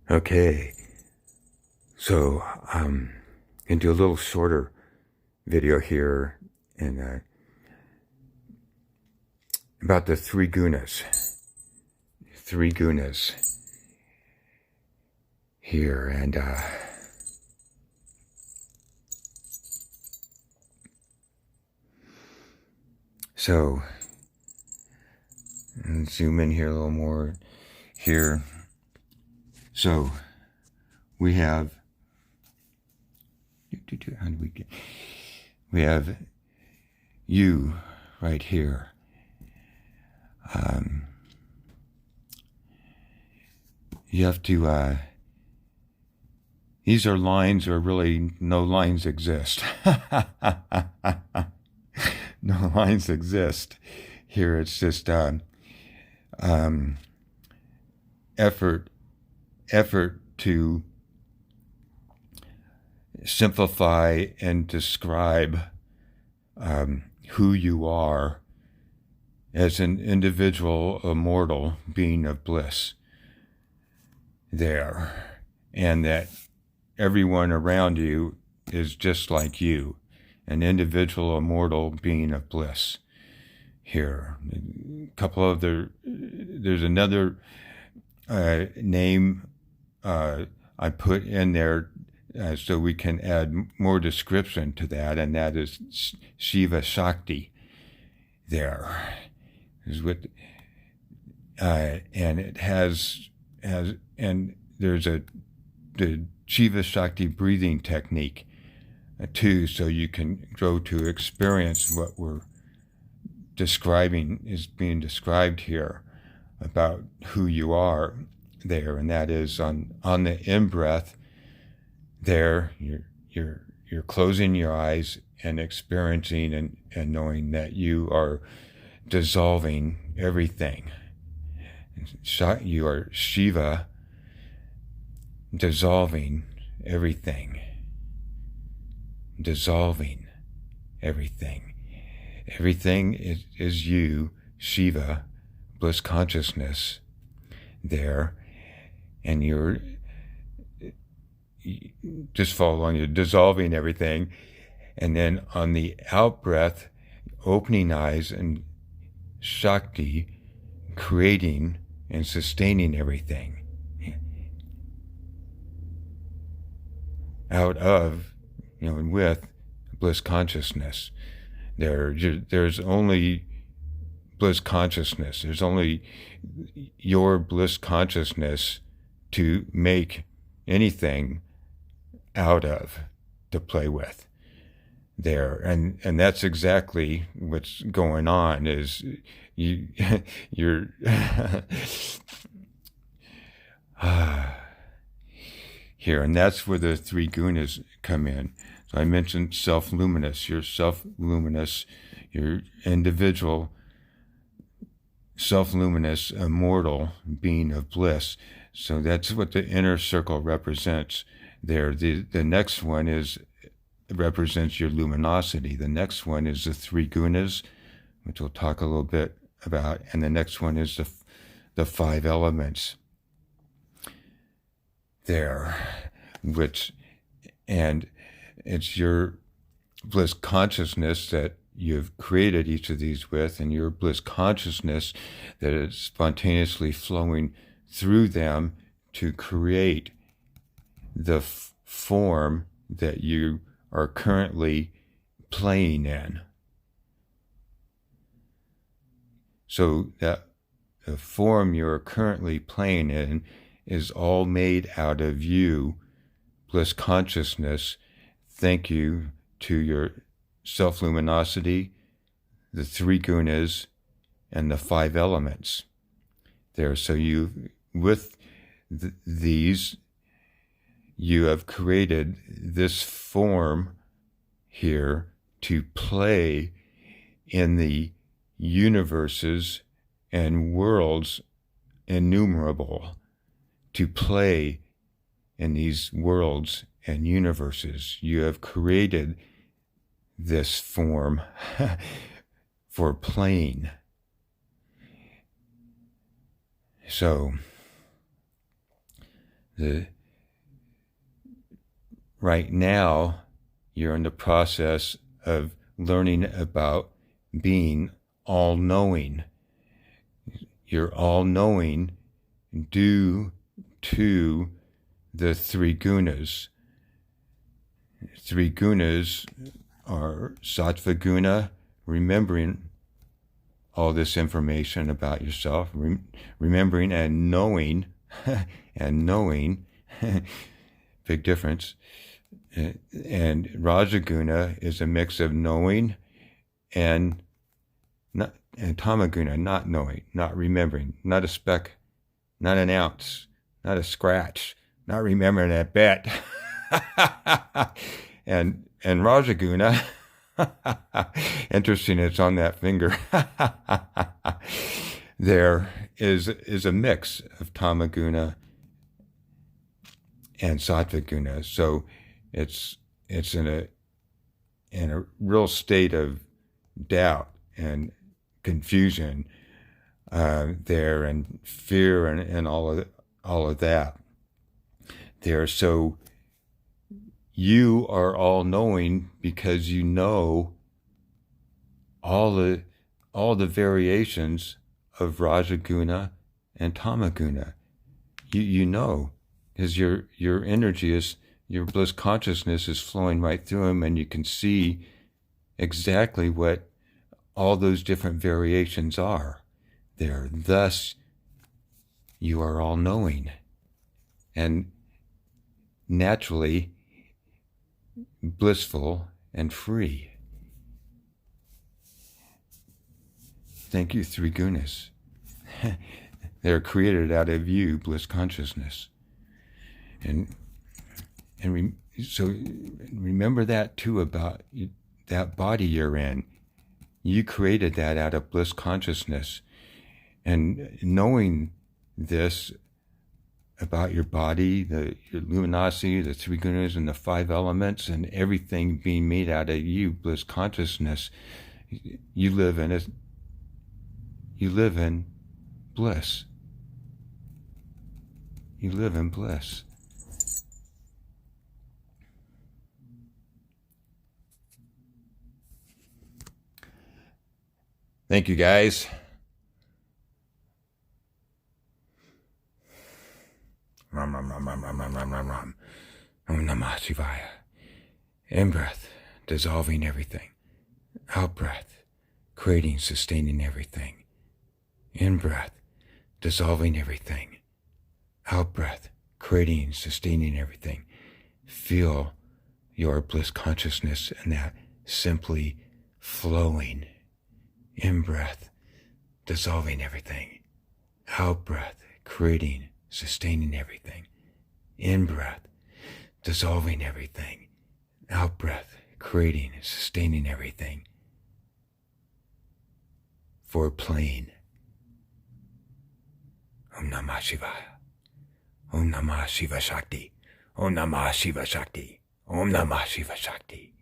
Okay, so gonna do a little shorter video here and about the three gunas. Three gunas here, and so and zoom in here a little more here. So we have how do we get? We have you right here. You have to. These are lines, or really no lines exist. No lines exist here. It's just effort to simplify and describe who you are as an individual, immortal being of bliss there, and that everyone around you is just like you, an individual, immortal being of bliss here. A couple other, there's another name I put in there so we can add more description to that, and that is Shiva Shakti there. Is with, and it has, and there's the Shiva Shakti breathing technique too, so you can go to experience what we're describing, is being described here about who you are there, and that is on the in-breath there, you're closing your eyes and experiencing and knowing that you are dissolving everything. You are Shiva, dissolving everything. Dissolving everything. Everything is you, Shiva, bliss consciousness there, and you're just following, you're dissolving everything, and then on the out breath, opening eyes and Shakti, creating and sustaining everything out of, and with bliss consciousness. There's only bliss consciousness. There's only your bliss consciousness to make anything out of, to play with there, and that's exactly what's going on. Is you're here, and that's where the three gunas come in. So I mentioned self-luminous. You're self-luminous, you're individual, self-luminous, immortal being of bliss. So that's what the inner circle represents there. The next one represents your luminosity. The next one is the three gunas, which we'll talk a little bit about, and the next one is the five elements there, and it's your bliss consciousness that you've created each of these with, and your bliss consciousness that is spontaneously flowing through them to create the form that you are currently playing in. So that the form you're currently playing in is all made out of you, bliss consciousness. Thank you to your self-luminosity, the three gunas, and the five elements there. So with these, you have created this form here to play in the universes and worlds innumerable, to play in these worlds and universes. You have created this form for playing. So The right now, you're in the process of learning about being all-knowing. You're all-knowing due to the three gunas. Three gunas are sattva guna, remembering all this information about yourself, remembering and knowing, and knowing, big difference. And Rajaguna is a mix of knowing and Tamaguna, not knowing, not remembering, not a speck, not an ounce, not a scratch, not remembering that bet. and Rajaguna, interesting, it's on that finger. There is a mix of Tamaguna and Sattva guna. So it's in a real state of doubt and confusion there, and fear and all of that there. So you are all knowing because you know all the variations of Rajaguna and Tamaguna. You know, because your energy is, your bliss consciousness is flowing right through them, and you can see exactly what all those different variations are there. Thus, you are all knowing, and naturally blissful and free. Thank you, three gunas. They're created out of you, bliss consciousness. So remember that too, about that body you're in. You created that out of bliss consciousness. And knowing this about your body, your luminosity, the three gunas and the five elements, and everything being made out of you, bliss consciousness, you live in bliss. You live in bliss. Thank you, guys. Ram, ram, ram, ram, ram, ram, ram, ram, ram. Om Namah Shivaya. In-breath, dissolving everything. Out-breath, creating, sustaining everything. In-breath, dissolving everything. Out-breath, creating, sustaining everything. Feel your bliss consciousness and that simply flowing. In-breath, dissolving everything. Out-breath, creating, sustaining everything. In-breath, dissolving everything. Out-breath, creating, sustaining everything. For playing. Om Namah Shivaya. Om Namah Shiva Shakti. Om Namah Shiva Shakti. Om Namah Shiva Shakti.